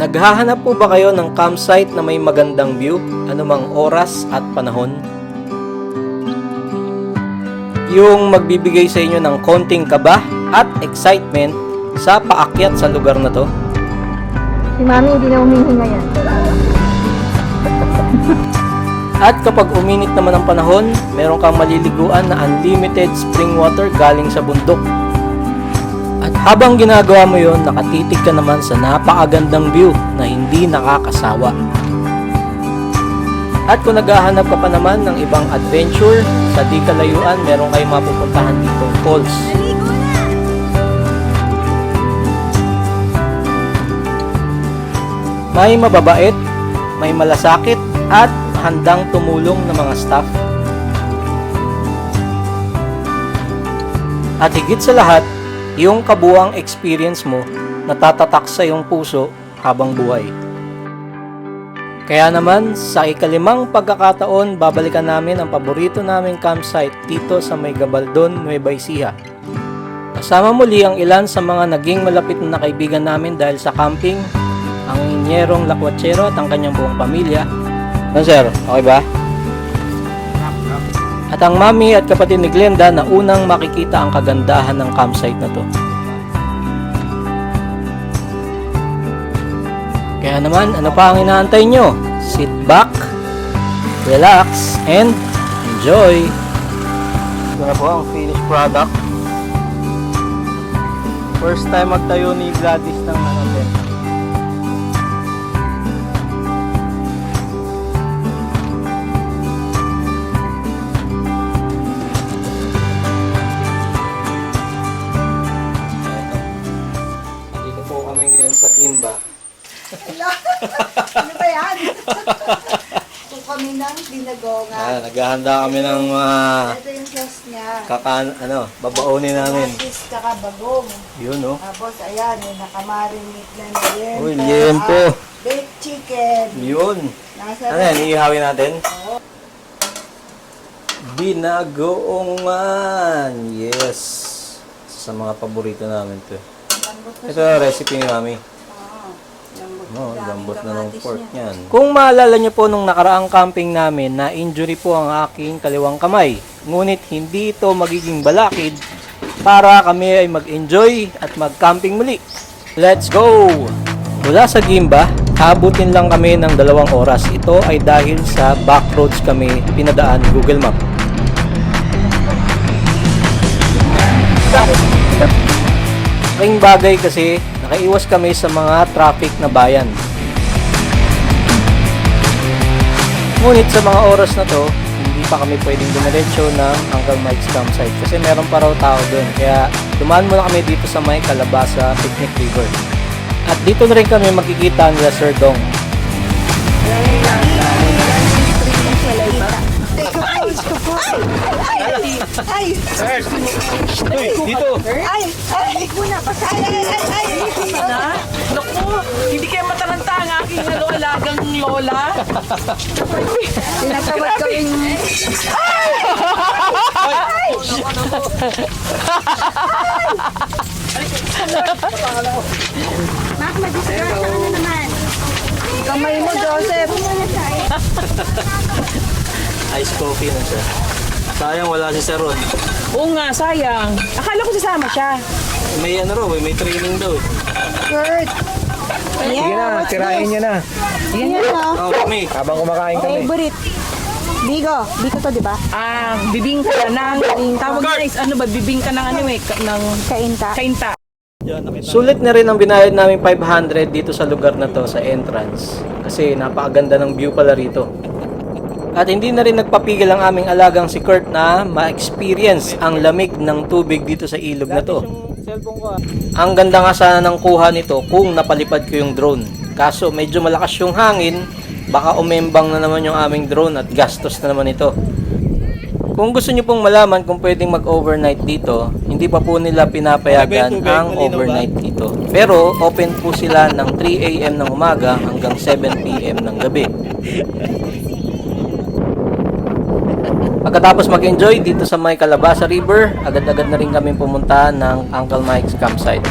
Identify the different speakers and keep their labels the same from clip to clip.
Speaker 1: Naghahanap po ba kayo ng campsite na may magandang view, anumang oras at panahon? Yung magbibigay sa inyo ng konting kaba at excitement sa paakyat sa lugar na to?
Speaker 2: Si Mami hindi na humihinga yan.
Speaker 1: At kapag uminit naman ang panahon, meron kang maliliguan na unlimited spring water galing sa bundok. At habang ginagawa mo yon, nakatitig ka naman sa napakagandang view na hindi nakakasawa. At kung naghahanap ka pa naman ng ibang adventure, sa di kalayuan, meron kayong mapupuntahan dito, falls. May mababait, may malasakit, at handang tumulong ng mga staff. At higit sa lahat, yung kabuuang experience mo natatatak sa iyong puso habang buhay. Kaya naman, sa ikalimang pagkakataon, babalikan namin ang paborito naming campsite dito sa may Gabaldon, Nueva Ecija. Kasama muli ang ilan sa mga naging malapit na kaibigan namin dahil sa camping, ang Inyerong Lakwachero at ang kanyang buong pamilya. Ano sir, okay ba? At ang mami at kapatid ni Glenda na unang makikita ang kagandahan ng campsite na to. Kaya naman, ano pa ang inaantay nyo? Sit back, relax, and enjoy! Ito na po ang finished product. First time magtayo ni Gladys ng tent. Sa Gimba.
Speaker 2: Ano ba yan? Kung kami ng dinagonga.
Speaker 1: Naghahanda kami ng
Speaker 2: Ito yung sauce niya.
Speaker 1: babaunin namin.
Speaker 2: Kamatis tsaka bagong.
Speaker 1: Yun, no?
Speaker 2: Tapos ayan, yung nakamarinate na liempo.
Speaker 1: Uy, liempo.
Speaker 2: Baked chicken.
Speaker 1: Yun.
Speaker 2: Nasa
Speaker 1: Ano yan, iihawin natin?
Speaker 2: Oo.
Speaker 1: Binagoongan. Yes. Sa mga paborito namin to.
Speaker 2: Lambot na
Speaker 1: Ito
Speaker 2: siya.
Speaker 1: ang recipe ni Mami.
Speaker 2: Lambot.
Speaker 1: Lambot na ng
Speaker 2: Kamatis
Speaker 1: pork
Speaker 2: niya.
Speaker 1: niyan. Kung maalala niyo po nung nakaraang camping namin na injury po ang aking kaliwang kamay. Ngunit hindi ito magiging balakid para kami ay mag-enjoy at mag-camping muli. Let's go! Mula sa Gimba, abutin lang kami ng 2 oras. Ito ay dahil sa back roads kami pinadaan Google Map. Ang bagay kasi, nakaiwas kami sa mga traffic na bayan. Ngunit sa mga oras na to, hindi pa kami pwedeng dumiretso ng Uncle Mike's campsite kasi meron pa raw tao doon. Kaya dumaan muna kami dito sa may Calabasa Picnic River. At dito na rin kami makikita nila Sir Dong.
Speaker 2: Ay!
Speaker 1: Sir! Dito!
Speaker 2: Ay! Ay! Muna! Pasay! Ay!
Speaker 3: Na? Naku, hindi kayo matalanta ang aking alagang lola.
Speaker 2: Tinatawag ko yung... Mak, mag-discuss ka na naman. Kamay mo, Joseph.
Speaker 1: Ice coffee na siya. Sayang wala si Sir Ron.
Speaker 3: Oo nga, sayang. Akala ko sasama siya.
Speaker 1: May may training daw.
Speaker 2: Kurt.
Speaker 4: Sige na, tirahin nyo na.
Speaker 2: Yan o.
Speaker 1: Oh, kami.
Speaker 4: Habang kumakain kami.
Speaker 2: Favorite. Bigo. Bigo to, di ba?
Speaker 3: Bibing ka ng, tawag guys, ano ba, bibing ka ng ano eh, ng
Speaker 2: Kainta.
Speaker 3: kainta.
Speaker 1: Sulit na rin ang binayad namin 500 dito sa lugar na to, sa entrance. Kasi napakaganda ng view pala rito. At hindi na rin nagpapigil ang aming alagang si Kurt na ma-experience ang lamig ng tubig dito sa ilog na to. Ang ganda nga sana ng kuha nito kung napalipad ko yung drone. Kaso medyo malakas yung hangin, baka umembang na naman yung aming drone at gastos na naman ito. Kung gusto nyo pong malaman kung pwedeng mag-overnight dito, hindi pa po nila pinapayagan ang overnight dito. Pero open po sila ng 3 AM ng umaga hanggang 7 PM ng gabi. Pagkatapos mag-enjoy dito sa may Calabasa River, agad-agad na rin kami pumunta ng Uncle Mike's campsite.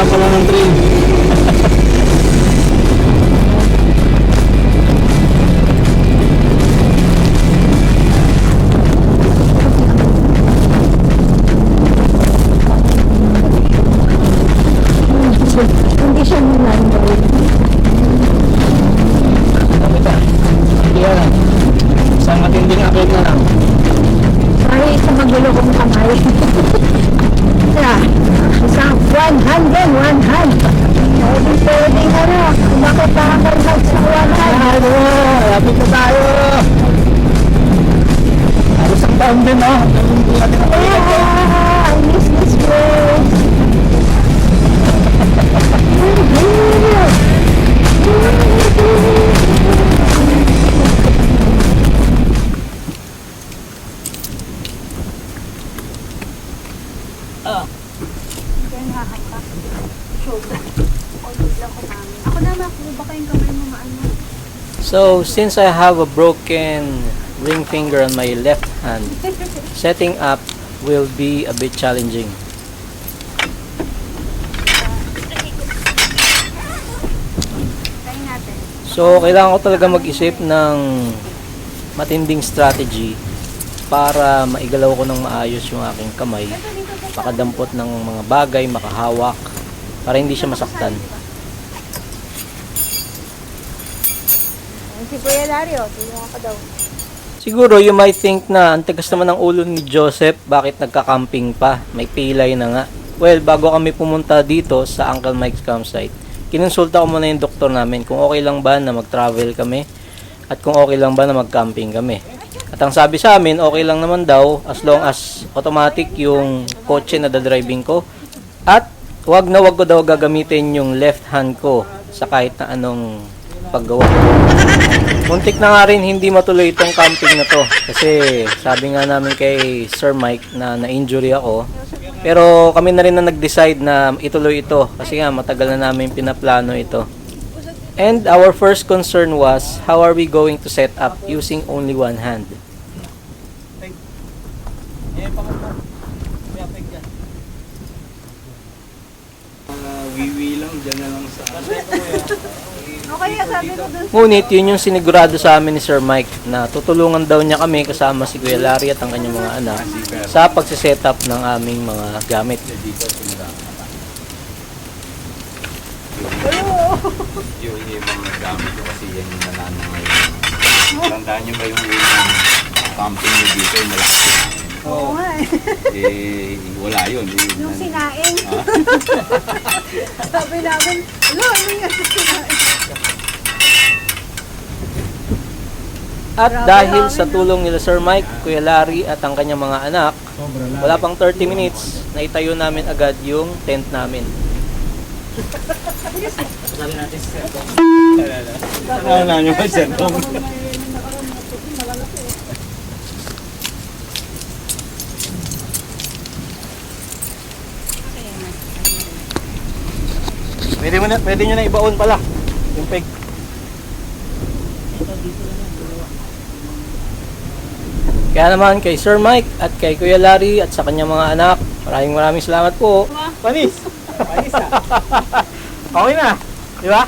Speaker 1: Wala pala ng train.
Speaker 2: Hindi siya nilandoy.
Speaker 1: Yan. Isang matinding akit na lang.
Speaker 2: Sorry sa magulo kong kamay. Yeah. Isang 100. Pwedeng ano, bakit pa ako sa 100?
Speaker 1: Lapit na tayo. Halos ang taon din, no?
Speaker 2: Yeah, I miss this place.
Speaker 1: So, since I have a broken ring finger on my left hand, setting up will be a bit challenging. So, kailangan ko talaga mag-isip ng matinding strategy para maigalaw ko ng maayos yung aking kamay, makadampot ng mga bagay, makahawak, para hindi siya masaktan.
Speaker 2: Si Kuya Dario, tulungan ka daw.
Speaker 1: Siguro, you might think na ang tigas naman ng ulo ni Joseph, bakit nagka-camping pa? May pilay na nga. Well, bago kami pumunta dito sa Uncle Mike's campsite, kinonsulta ko muna yung doktor namin kung okay lang ba na mag-travel kami at kung okay lang ba na mag-camping kami. At ang sabi sa amin, okay lang naman daw as long as automatic yung kotse na dadriving ko at wag ko daw gagamitin yung left hand ko sa kahit na anong paggawa. Muntik na nga rin hindi matuloy itong camping na to kasi sabi nga namin kay Sir Mike na na-injury ako. Pero kami na rin na nag-decide na ituloy ito kasi nga matagal na namin pinaplano ito. And our first concern was how are we going to set up using only one hand?
Speaker 4: Wiwi lang, dyan na lang sa...
Speaker 2: Okay, sabi ko dun.
Speaker 1: Ngunit yun yung sinigurado sa amin ni Sir Mike na tutulungan daw niya kami kasama si Kuya Larry at ang kanyang mga anak sa pagsiset up ng aming mga gamit.
Speaker 5: Yung mga gamit ko kasi yan yung nananangay. Tandaan nyo ba yung unang camping nyo dito yung malaki?
Speaker 2: Oo nga eh.
Speaker 5: Wala yun.
Speaker 2: Yung sinaing. Sabi namin, ano yung sinaing?
Speaker 1: At dahil sa tulong nila Sir Mike, Kuya Larry at ang kanyang mga anak, wala pang 30 minutes, naitayo namin agad yung tent namin.
Speaker 5: Ano na nyo ba dyan?
Speaker 1: Pwede nyo na ibaon pala yung peg. Kaya naman kay Sir Mike at kay Kuya Larry at sa kanyang mga anak, maraming salamat po. Panis! Panis okay na, di ba?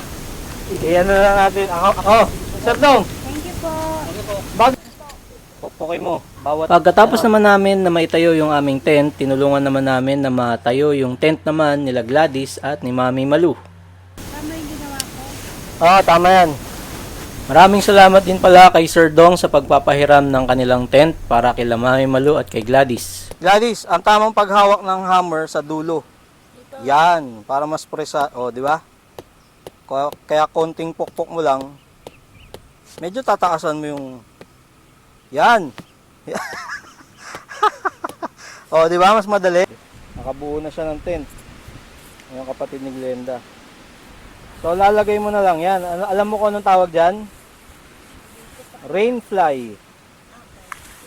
Speaker 1: Iyan na lang natin. Ako, Sir Dong.
Speaker 2: Thank you po.
Speaker 1: Okay mo. Pagkatapos naman namin na maitayo yung aming tent, tinulungan naman namin na matayo yung tent naman nila Gladys at ni Mami Malu.
Speaker 2: Tama yung ginawa ko.
Speaker 1: Tama yan. Maraming salamat din pala kay Sir Dong sa pagpapahiram ng kanilang tent para kay Mami Malu at kay Gladys. Gladys, ang tamang paghawak ng hammer sa dulo. Yan, para mas presa, di ba? Kaya konting pukpok mo lang, medyo tatakasan mo yung yan. Di ba? Mas madali. Nakabuo na siya ng tent. Yung kapatid ni Glenda. So, lalagay mo na lang yan. Alam mo kung anong tawag dyan? Rainfly.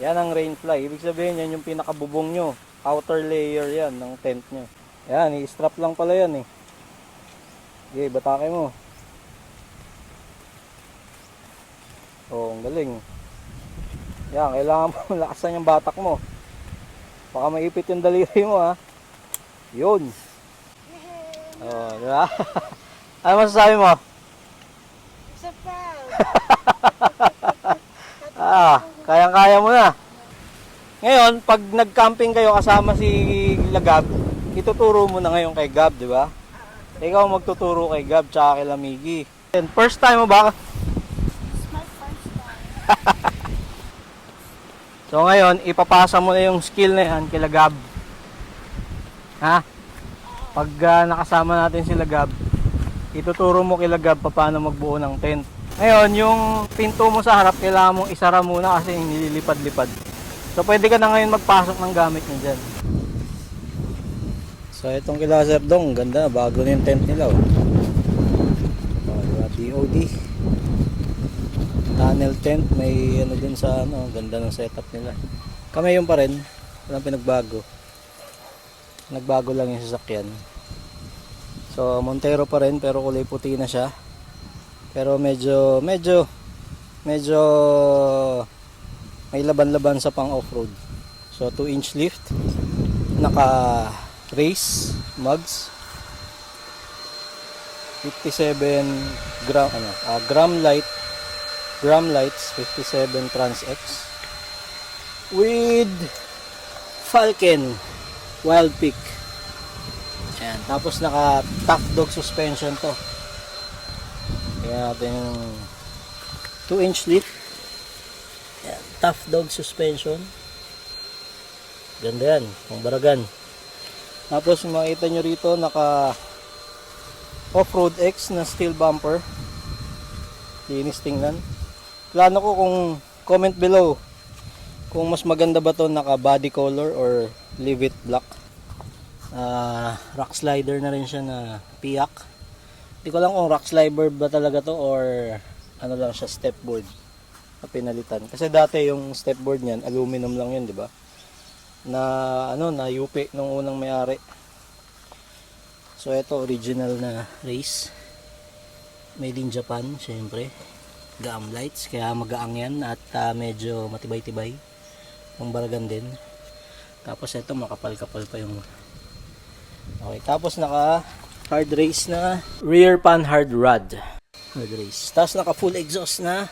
Speaker 1: Yan ang rainfly. Ibig sabihin, yan yung pinakabubong nyo. Outer layer yan ng tent nyo. Yan, i-strap lang pala yan eh. Okay, batake mo. Ang galing. Yan, kailangan mo lakasan yung batak mo. Baka maipit yung daliri mo ha. Yun. Oh, di ba? Ano masasabi mo?
Speaker 2: Isa pa.
Speaker 1: Kayang-kaya mo na. Ngayon, pag nag-camping kayo kasama si Lagab, ituturo mo na ngayon kay Gab, di ba? Ikaw magtuturo kay Gab tsaka kay Lamigi. And first time mo ba?
Speaker 2: It's my first time.
Speaker 1: So ngayon, ipapasa mo na yung skill na yan kay Gab. Ha? Pag nakasama natin si Gab, ituturo mo kay Gab paano magbuo ng tent. Ngayon, yung pinto mo sa harap, kailangan mong isara muna kasi nililipad-lipad. So pwede ka na ngayon magpasok ng gamit niya dyan. So itong kila Sir Dong, ganda, bago na yung tent nila. Oh. DOD tunnel tent, may ano dun sa ano, ganda ng setup nila. Kami yung pa rin, walang pinagbago. Nagbago lang yung sasakyan. So Montero pa rin pero kulay puti na siya. Pero medyo may laban-laban sa pang off-road. So 2-inch lift, naka race mugs, 57 gram lights 57 Trans X with Falcon Wild Peak. Ayan. Tapos naka Tough Dog suspension to. Kaya natin yung 2-inch lift. Ayan. Tough Dog suspension. Ganda yan, pang baragan. Tapos makita nyo rito naka Off-Road X na steel bumper. Linis tingnan. Plano ko kung comment below kung mas maganda ba to naka body color or leave it black. Rock slider na rin siya na piyak. Hindi ko lang kung rock slider ba talaga to or ano lang siya, stepboard na pinalitan. Kasi dati yung stepboard niyan aluminum lang yun, di ba? Na ano, na yupi nung unang may-ari. So ito original na race. Made in Japan, syempre. Gam lights, kaya magaang yan at medyo matibay-tibay. Pambaragan din. Tapos ito makapal-kapal pa yung. Okay, tapos naka hard race na rear pan hard rod. Hard race. Tapos naka full exhaust na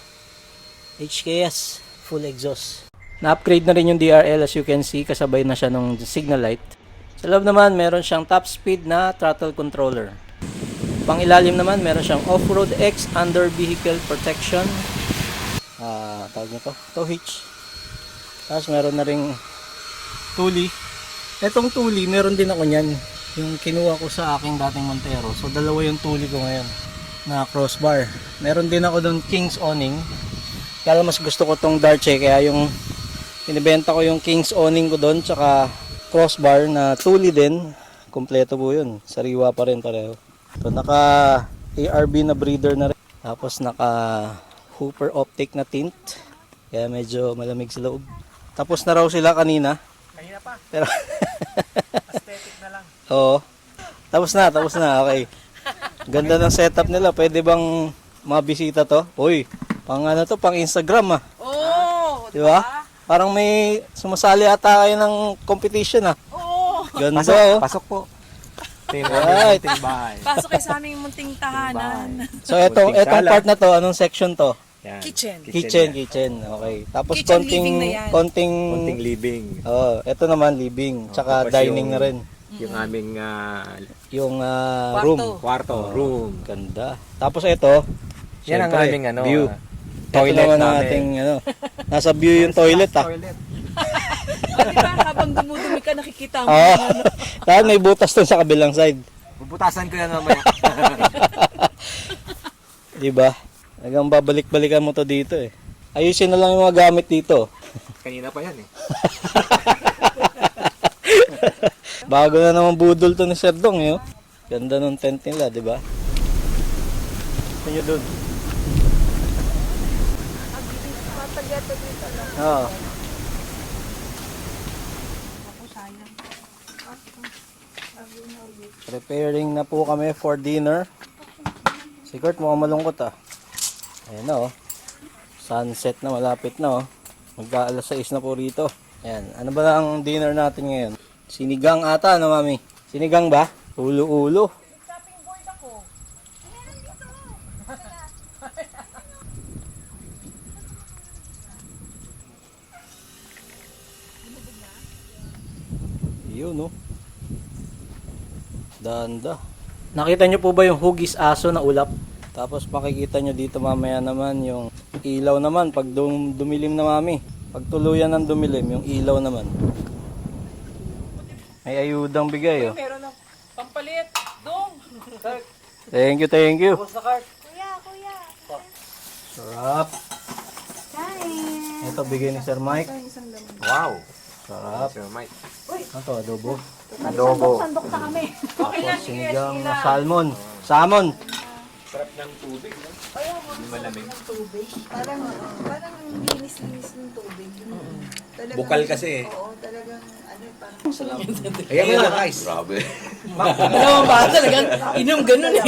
Speaker 1: HKS, full exhaust. Na-upgrade na rin yung DRL as you can see, kasabay na siya ng signal light. Sa loob naman, meron siyang top speed na throttle controller. Pang ilalim naman, meron siyang off-road X under vehicle protection. Tawag nito, tow hitch. Tapos meron na ring tuli. Etong tuli, meron din ako niyan. Yung kinuha ko sa aking dating Montero. So dalawa yung tuli ko ngayon na crossbar. Meron din ako doon King's awning. Kaya mas gusto ko tong Darche, kaya yung pinibenta ko yung King's awning ko doon tsaka crossbar na tuli din. Kompleto po yun. Sariwa pa rin pareho. So naka ARB na breather na rin. Tapos naka Hooper optic na tint. Kaya medyo malamig sa loob. Tapos na raw sila kanina.
Speaker 3: Kanina pa.
Speaker 1: Pero
Speaker 3: Aesthetic na lang.
Speaker 1: oo. Tapos na. Okay. Ganda ng setup nila. Pwede bang mabisita to? Uy, pang ano to, pang Instagram ah.
Speaker 3: Oh,
Speaker 1: Di ba? Parang may sumasali ata kayo ng competition ah.
Speaker 3: Oo.
Speaker 1: Ganda oh.
Speaker 4: Pasok po.
Speaker 1: Right.
Speaker 4: Bahay.
Speaker 3: Pasok kayo sa aming munting tahanan.
Speaker 1: So etong part na to, anong section to?
Speaker 4: Yan.
Speaker 3: Kitchen.
Speaker 1: Kitchen. Okay. Tapos
Speaker 3: Kitchen, living na yan.
Speaker 1: konting
Speaker 4: living.
Speaker 1: oh, ito naman living, tsaka
Speaker 4: tapos
Speaker 1: dining
Speaker 4: yung-
Speaker 1: na rin.
Speaker 4: Yung aming
Speaker 1: Yung
Speaker 3: Kwarto.
Speaker 1: room.
Speaker 4: kwarto, room.
Speaker 1: Ganda. Tapos ito,
Speaker 4: Yan ang
Speaker 1: syempre,
Speaker 4: aming ano,
Speaker 1: view.
Speaker 4: toilet
Speaker 1: Ito naman ang
Speaker 4: namin.
Speaker 1: ating ano. Nasa view yung toilet ah.
Speaker 3: Di ba, habang dumudumi ka, nakikita mo.
Speaker 1: Oo. Tapos may butas doon sa kabilang side.
Speaker 4: Bubutasan ko yan mamaya.
Speaker 1: Di ba? Hanggang babalik-balikan mo to dito eh. Ayusin na lang yung mga gamit dito.
Speaker 4: Kanina pa yan eh.
Speaker 1: Bago na naman budol to ni Sir Dong eh. Oh. Ganda ng tent nila, di ba? Gusto nyo dun?
Speaker 2: Matagata dito lang.
Speaker 1: Oo. Preparing na po kami for dinner. Si Kurt mukhang malungkot ah. Ayan na oh. Sunset na, malapit na oh. Magka-alas 6 na po rito. Ayan. Ano ba ang dinner natin ngayon? Sinigang ata, ano mami? Sinigang ba? Ulo-ulo. Yun, no? Danda. Nakita nyo po ba yung hugis aso na ulap? Tapos makikita nyo dito mamaya naman yung ilaw naman pag dumilim na mami. Pag tuluyan ng dumilim, yung ilaw naman. May ayudang bigay, oh.
Speaker 3: Meron ng pampalit. Dong!
Speaker 1: Thank you, thank you.
Speaker 2: Kuya, kuya.
Speaker 1: Sarap.
Speaker 2: Kain.
Speaker 1: Ito, bigay ni Sir Mike.
Speaker 2: Isang laman.
Speaker 5: Wow!
Speaker 1: Sarap.
Speaker 5: Sir Mike.
Speaker 1: Ito, adobo.
Speaker 2: Sandok na kami.
Speaker 3: Okay lang,
Speaker 1: Tapos
Speaker 3: sige.
Speaker 1: sinigang na salmon. Salmon.
Speaker 5: Sarap ng tubig, no? Hindi malamig.
Speaker 2: Parang ang linis-linis ng tubig. Talagang,
Speaker 5: Bukal kasi eh.
Speaker 2: Oo, talagang parang
Speaker 5: Ayan mo na, guys. Grabe.
Speaker 3: Alam mo ba? Talagang inom ganun eh.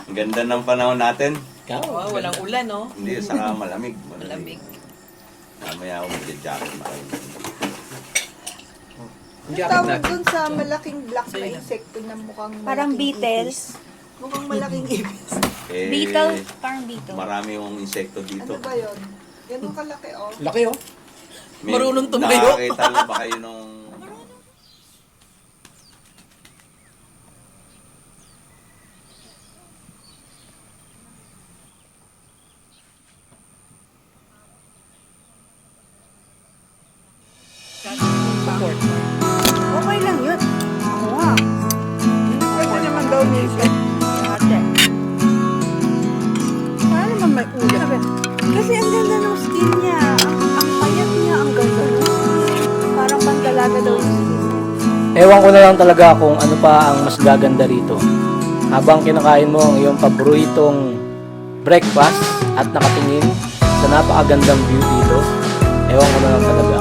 Speaker 5: Ang ganda ng panahon natin.
Speaker 3: Wow, walang ulan, no?
Speaker 5: Hindi, saka malamig.
Speaker 3: Malamig.
Speaker 5: Mamaya ako mag-jacket na kayo.
Speaker 2: tawag dun sa malaking black na insekto na mukhang
Speaker 6: Parang
Speaker 2: malaking
Speaker 6: beetles.
Speaker 2: ipis. Mukhang malaking ipis.
Speaker 5: Eh,
Speaker 6: Beetle? Parang beetle.
Speaker 5: Marami yung insekto dito.
Speaker 2: Ano ba yun? Ganun kalaki, oh.
Speaker 3: Laki, oh.
Speaker 5: May-
Speaker 3: Marunong tumayo.
Speaker 5: Nakakita na ba kayo nung...
Speaker 2: Okay lang yun. Oo nga. Pwede naman daw nila.
Speaker 6: Ate.
Speaker 2: Para naman may ulam. Kasi ang ganda ng skin niya. Ang payat niya, ang ganda ng skin. Parang pantalaga daw yung skin niya.
Speaker 1: Ewan ko na lang talaga kung ano pa ang mas gaganda rito. Habang kinakain mo ang iyong paboritong breakfast at nakatingin sa napakagandang view dito, ewan ko na lang talaga.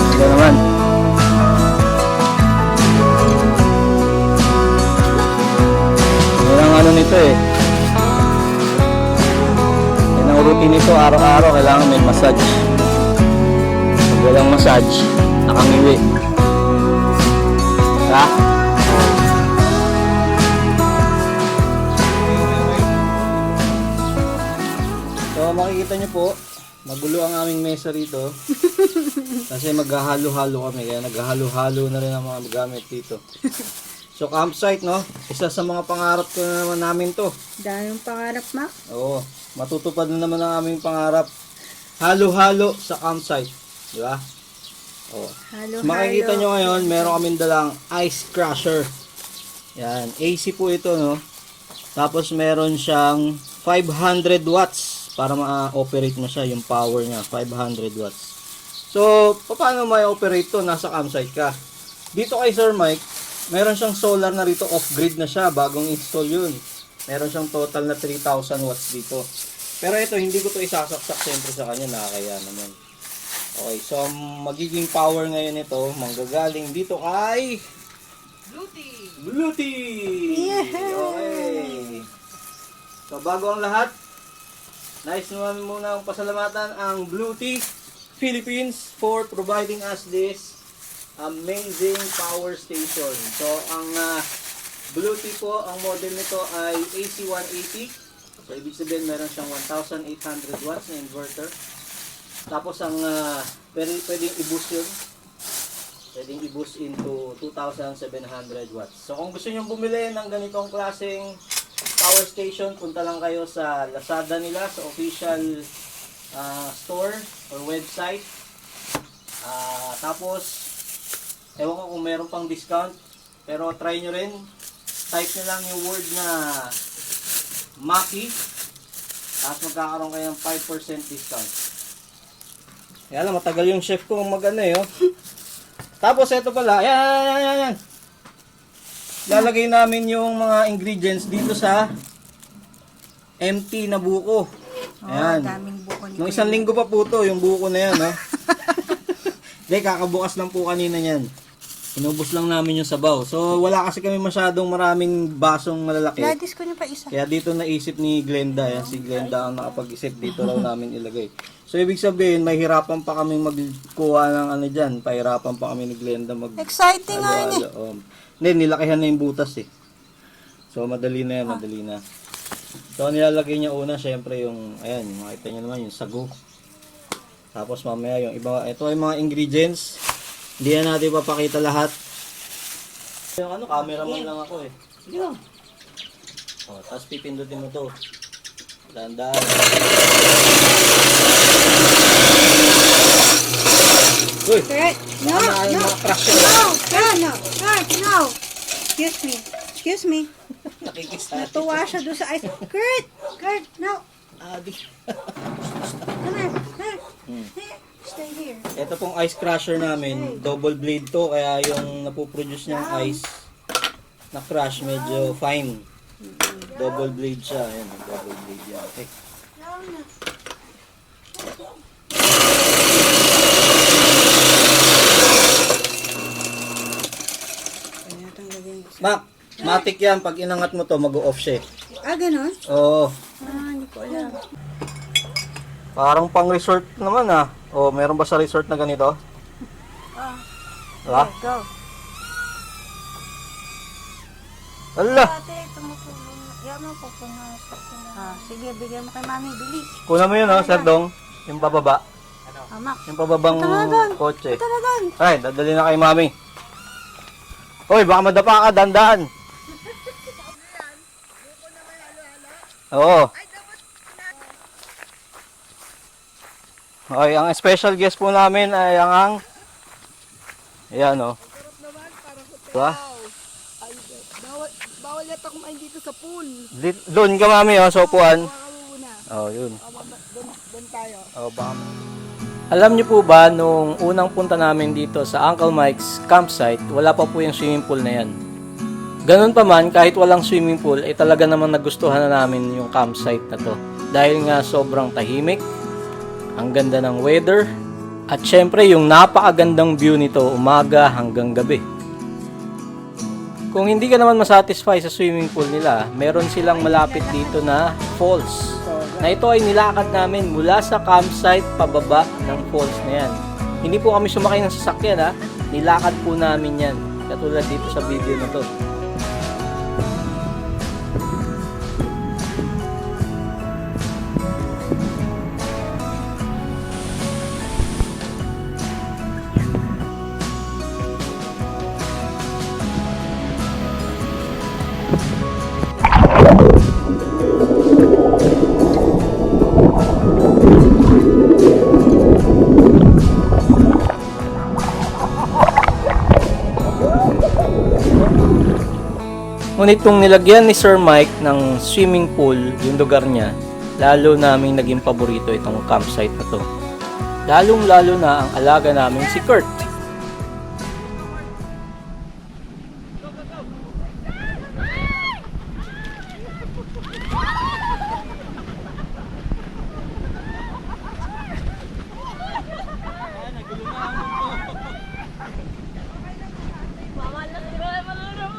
Speaker 1: Ito naman. Yan ang ano nito eh. Yan ang routine nito. Araw-araw kailangan may massage. Pag walang massage, nakangiwi. Ha? So makikita nyo po, magulo ang aming mesa rito. Kasi maghahalo-halo kami, kaya naghahalo-halo na rin ang mga gamit dito. So campsite, no? Isa sa mga pangarap ko na naman namin to.
Speaker 2: Dahil yung pangarap, Mac.
Speaker 1: Oo, matutupad na naman ang aming pangarap. Halo-halo sa campsite, di ba? Oo.
Speaker 2: Halo,
Speaker 1: So, makikita nyo ngayon, meron kaming dalang ice crusher. Yan, AC po ito, no? Tapos meron siyang 500 watts para ma-operate mo siya, yung power niya, 500 watts. So, paano ma-operate to? Nasa campsite ka. Dito kay Sir Mike, meron siyang solar na rito, off-grid na siya, bagong install yun. Meron siyang total na 3,000 watts dito. Pero ito, hindi ko to isasaksak siyempre sa kanya, nakakaya naman. Okay, so magiging power ngayon ito, manggagaling dito kay Blue Tea! Okay. So bago ang lahat, nais naman muna ang pasalamatan ang Blue Tea Philippines for providing us this amazing power station. So ang Blue Tea po, ang model nito ay AC180. So ibig sabihin meron siyang 1,800 watts na inverter. Tapos ang pwedeng i-boost yun. Pwedeng i-boost into 2,700 watts. So kung gusto nyo bumili ng ganitong klaseng power station, punta lang kayo sa Lazada nila, sa official store or website. Tapos, ewan ko kung meron pang discount, pero try nyo rin. Type nyo lang yung word na Maki, tapos magkakaroon kayo ng 5% discount. Kaya lang, matagal yung chef ko mag-ano eh, oh. Tapos, ito pala, yan. Lalagay namin yung mga ingredients dito sa empty na buko. Ayan.
Speaker 2: daming buko ni
Speaker 1: Nung isang linggo pa po to, yung buko na yan, no? Hindi, kakabukas lang po kanina yan. Inubos lang namin yung sabaw. So, wala kasi kami masyadong maraming basong malalaki.
Speaker 2: Ladis ko niya pa isa.
Speaker 1: Kaya dito naisip ni Glenda, yan si Glenda ang nakapag-isip dito raw namin ilagay. So, ibig sabihin, may hirapan pa kami magkuha ng ano dyan. Pahirapan pa kami ni Glenda mag...
Speaker 2: Exciting nga yun eh.
Speaker 1: Hindi, nilakihan na yung butas eh. So, madali na yan, madali na. So, ang nilalagay niya una, syempre yung, ayan, makita niyo naman yung sago. Tapos mamaya yung iba, ito ay mga ingredients. Hindi na natin papakita lahat. Yung ano, cameraman lang ako eh. Sige lang. O, tapos pipindutin mo to. Dahan-dahan. Uy!
Speaker 2: Kurt, no, no,
Speaker 1: Crush yun.
Speaker 2: no, no, Kurt, no. Excuse me.
Speaker 1: Nakikisa.
Speaker 2: Natuwa siya doon sa ice. Kurt, no.
Speaker 1: Adi.
Speaker 2: Come here, stay here.
Speaker 1: Ito pong ice crusher namin, double blade to, kaya yung napoproduce niyang ice na crush medyo fine. Double blade siya, ayan, double blade yan. Okay. Mak, matik yan, pag inangat mo to, mag-off siya.
Speaker 2: Ganon?
Speaker 1: Oo.
Speaker 2: Hindi ko alam.
Speaker 1: Parang pang resort naman ah. O, meron ba sa resort na ganito? Wala?
Speaker 2: Go.
Speaker 1: Ala!
Speaker 6: Ate, tumutulong. Yan mo po punas.
Speaker 2: Sige, bigyan mo kay mami, bilis.
Speaker 1: Kuna mo yun oh, Sir Dong. Yung pababa.
Speaker 2: Max.
Speaker 1: Yung pababang kotse.
Speaker 2: Talagan.
Speaker 1: Ay, dadali na kay mami. Hoy, baka madapa ka, dandaan. Oo. Okay, ang special guest po namin ay ang ayan o. Diba?
Speaker 3: Bawal yata kumain dito sa pool.
Speaker 1: Doon ka mami o, sopuan. Oh, yun.
Speaker 3: Doon tayo.
Speaker 1: Oh, baka. Alam niyo po ba, nung unang punta namin dito sa Uncle Mike's campsite, wala pa po yung swimming pool na yan. Ganun pa man, kahit walang swimming pool, eh talaga namang nagustuhan na namin yung campsite na to. Dahil nga sobrang tahimik, ang ganda ng weather, at syempre yung napakagandang view nito umaga hanggang gabi. Kung hindi ka naman masatisfy sa swimming pool nila, meron silang malapit dito na falls. Na ito ay nilakad namin mula sa campsite pababa ng falls na yan. Hindi po kami sumakay ng sasakyan ha, nilakad po namin yan. Katulad dito sa video na to. Ngunit kung nilagyan ni Sir Mike ng swimming pool yung lugar niya, lalo naming naging paborito itong campsite na to. Lalong-lalo na ang alaga namin si Kurt.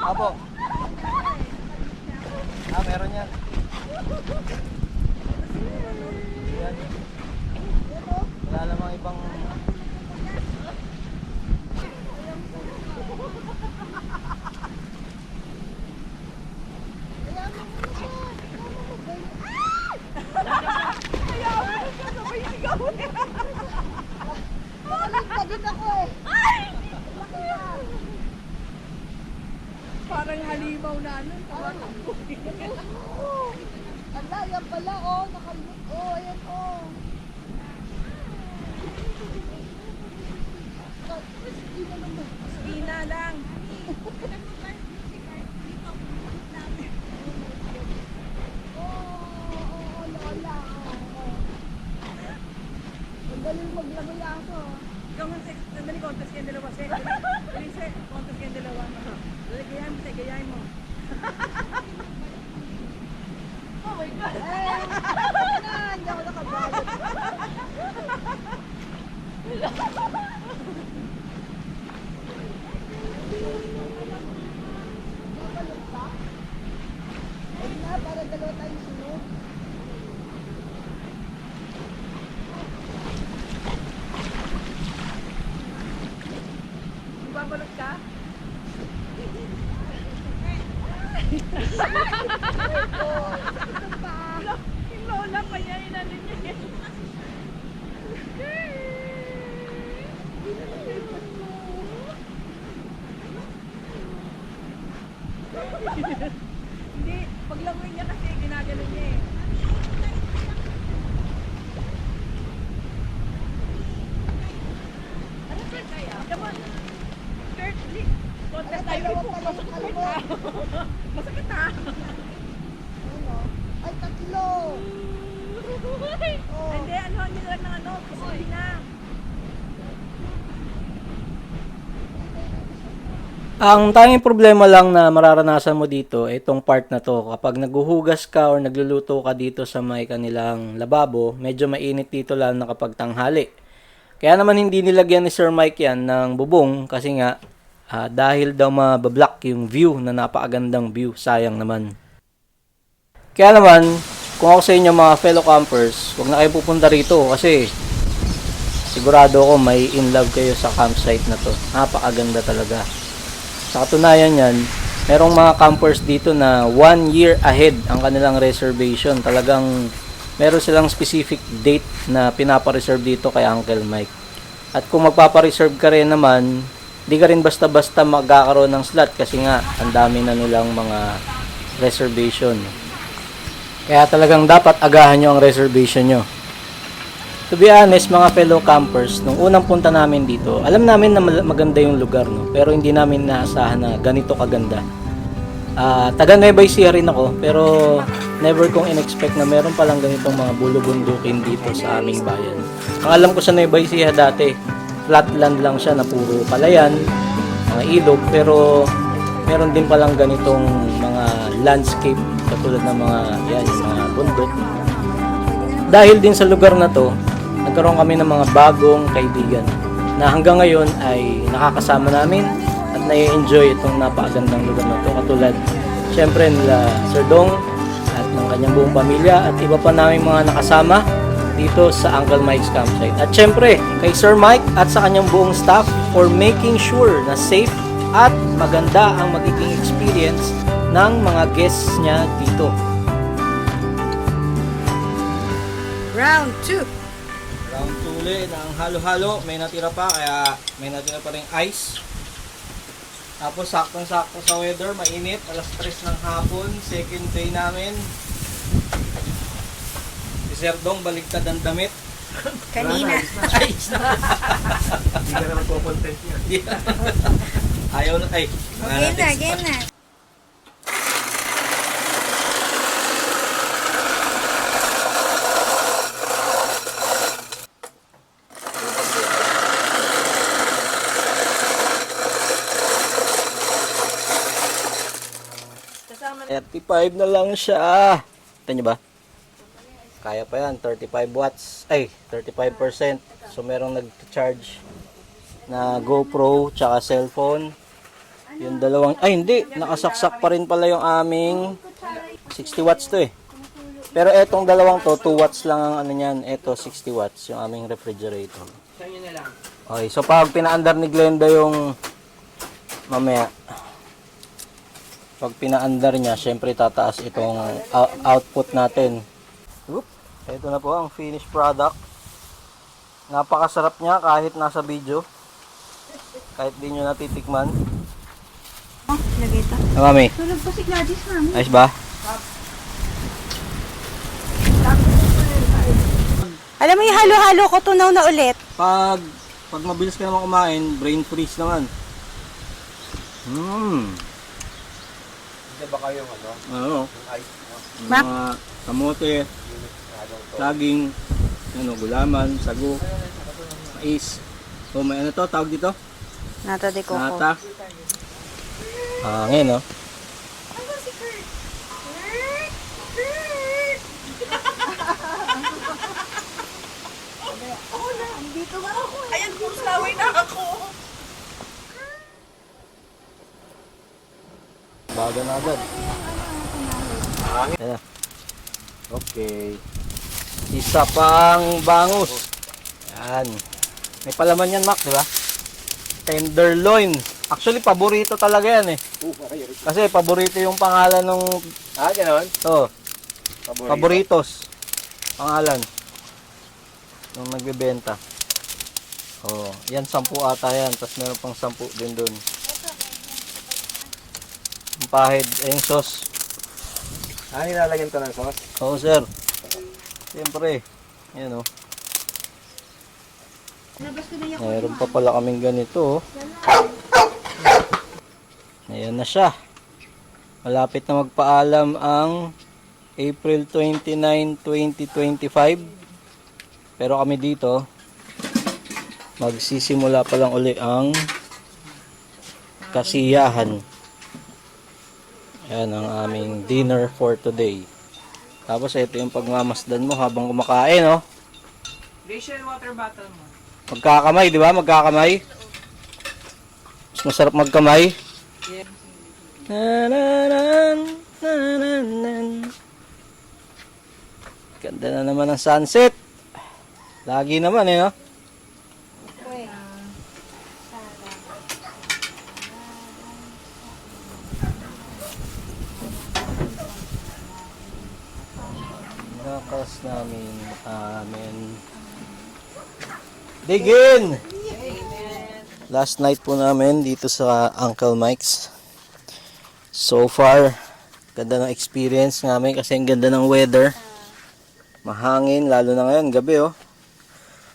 Speaker 1: Apo. Meron yan. Yan. Wala namang ibang...
Speaker 3: Parang halimaw na ano. Ala, yan pala oh. Nakalibot. Oh, ayan oh. Ina lang. Oh, lola. Ang galing maglagay aso. Ikaw nga, sandali contest kayong dalawa. Dali, contest kayong dalawa. Gayahin mo, gayahin mo. Oh my God! Hindi ako nakabalot. Babalot ka? Yung lola pa niya, inanin niya. Hindi, paglangoy niya kasi ginagano niya eh. Ano sir kaya? Come on. Skirt, please. Contest tayo. Masakit ha. Masakit ha.
Speaker 6: Ay, tatlo!
Speaker 3: Hindi, ano niyo lang ng ano. Kasi na.
Speaker 1: Ang tanging problema lang na mararanasan mo dito, itong part na to, kapag naghuhugas ka or nagluluto ka dito sa may kanilang lababo, medyo mainit dito lang na kapag tanghali. Kaya naman hindi nilagyan ni Sir Mike yan ng bubong kasi nga dahil daw mabablock yung view na napakagandang view, sayang naman. Kaya naman, kung ako sa inyo mga fellow campers, huwag na kayo pupunta rito kasi sigurado ako may in love kayo sa campsite na to. Napakaganda talaga. Sa katunayan yan, merong mga campers dito na 1 year ahead ang kanilang reservation. Talagang meron silang specific date na pinapareserve dito kay Uncle Mike. At kung magpapareserve ka rin naman, di ka rin basta-basta magkakaroon ng slot kasi nga ang dami na nilang mga reservation. Kaya talagang dapat agahan nyo ang reservation nyo. To be honest, mga fellow campers, nung unang punta namin dito, alam namin na maganda yung lugar, no? Pero hindi namin naasahan na ganito kaganda. Taga Nueva Ecija rin ako, pero never kong in-expect na meron palang ganitong mga bulubundukin dito sa aming bayan. Ang alam ko sa Nueva Ecija dati, flatland lang siya na puro palayan, mga ilog, pero meron din palang ganitong mga landscape katulad ng mga, yan, yung mga bundok. Dahil din sa lugar na to, nagkaroon kami ng mga bagong kaibigan na hanggang ngayon ay nakakasama namin at nai-enjoy itong napakagandang lugar na to. Katulad, syempre nila Sir Dong at ng kanyang buong pamilya at iba pa namin mga nakasama dito sa Uncle Mike's Campsite. At syempre, kay Sir Mike at sa kanyang buong staff for making sure na safe at maganda ang magiging experience ng mga guests niya dito.
Speaker 2: Round 2.
Speaker 1: Round 2 ulit ng halo-halo. May natira pa, kaya may natira pa rin ice. Tapos saktong-sakto sa weather, mainit. Alas 3 ng hapon, second day namin. Si Sir Dong, baligtad ang damit.
Speaker 2: Kanina.
Speaker 1: Ice na. Hindi ka na magpo-content yan. Ayaw na, ay.
Speaker 2: Game na.
Speaker 3: Kasama
Speaker 1: 35 na lang siya. Kita nyo ba? Kaya pa yan. 35 watts. Ay, 35%. So, merong nag-charge na GoPro tsaka cellphone. Yung dalawang... Ay, hindi. Nakasaksak pa rin pala yung aming 60 watts to eh. Pero etong dalawang to, 2 watts lang ang ano niyan. Eto, 60 watts yung aming refrigerator. Okay, so pag pinaandar ni Glenda yung... Mamaya... Pag pinaandar niya, syempre tataas itong output natin. Oop, ito na po ang finished product. Napakasarap niya kahit nasa video. Kahit di nyo natitikman.
Speaker 2: Lagay ito.
Speaker 1: Mami,
Speaker 2: Tulog pa si Gladys, mami.
Speaker 1: ayos ba?
Speaker 2: Alam mo yung halo-halo ko, tunaw na ulit.
Speaker 1: Pag mabilis ka naman kumain, brain freeze naman.
Speaker 5: Hindi ba kayong ano?
Speaker 1: Ano?
Speaker 5: Ice?
Speaker 2: Mac?
Speaker 1: Mga kamote, saging, ano, gulaman, sago, mais. So, may ano to, tawag dito?
Speaker 2: Nata de coco.
Speaker 1: Nata. Hangin, no?
Speaker 3: Ayan, puro laway na ako.
Speaker 1: Baga na agad. Ayan. Okay. Isa pang bangus. Yan. May palaman yan, Mac, di ba? Tenderloin. Actually, paborito talaga yan eh. Kasi paborito yung pangalan ng...
Speaker 4: Gano'n?
Speaker 1: Oh, Favoritos. Pangalan. Nung nagbebenta. Oh, yan 10 ata yan. Tapos meron pang 10 din dun. Yung pahid, yung sauce.
Speaker 4: Nilalagyan ko ng sauce?
Speaker 1: Oo, sir. Siyempre. Yan oh. Mayroon pa pala kaming ganito oh. Ayan na siya. Malapit na magpaalam ang April 29, 2025. Pero kami dito, magsisimula pa lang uli ang kasiyahan. Ayan ang aming dinner for today. Tapos ito yung pagmamasdan mo habang kumakain, oh.
Speaker 3: Glacier water bottle mo.
Speaker 1: Magkakamay, di ba? Magkakamay. Mas masarap magkamay. Nananan, nananan. Ganda na naman ang sunset. Lagi naman, no? Nakas namin. Amen. Digin! Last night po namin dito sa Uncle Mike's. So far, ganda ng experience namin kasi ang ganda ng weather. Mahangin, lalo na ngayon, gabi oh.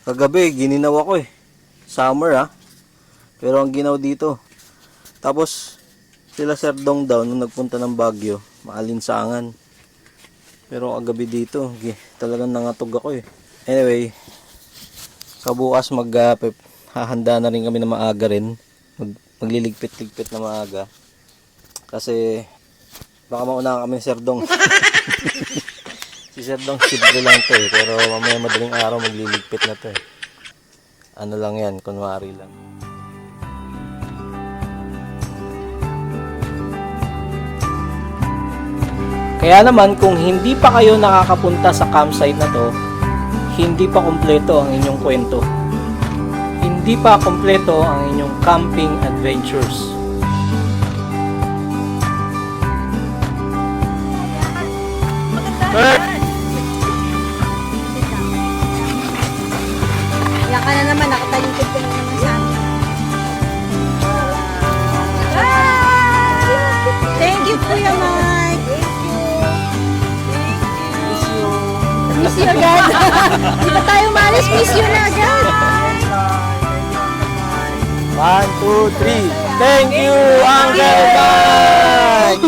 Speaker 1: Kagabi, gininaw ako eh. Summer ah. Pero ang ginaw dito. Tapos, sila Sir Dong daw nung nagpunta ng Baguio, maalinsangan. Pero kagabi dito, talagang nangatog ako eh. Anyway, so bukas hahanda na rin kami na maaga rin. Magliligpit-ligpit na maaga. Kasi baka mauna kami ni Sir Dong. Si Sir Dong simple lang to eh. Pero mamaya madaling araw magliligpit na to eh. Ano lang yan, kunwari lang. Kaya naman kung hindi pa kayo nakakapunta sa campsite na to, hindi pa kumpleto ang inyong kwento. Hindi pa kumpleto ang inyong camping adventures.
Speaker 2: Yan ka na naman, nakatalikod ka na naman sa amin. Thank you, Kuya Mike. Miss you agad. Di ba tayo malis? Miss you na agad.
Speaker 1: 1, 2, 3. Thank you, Uncle Mike!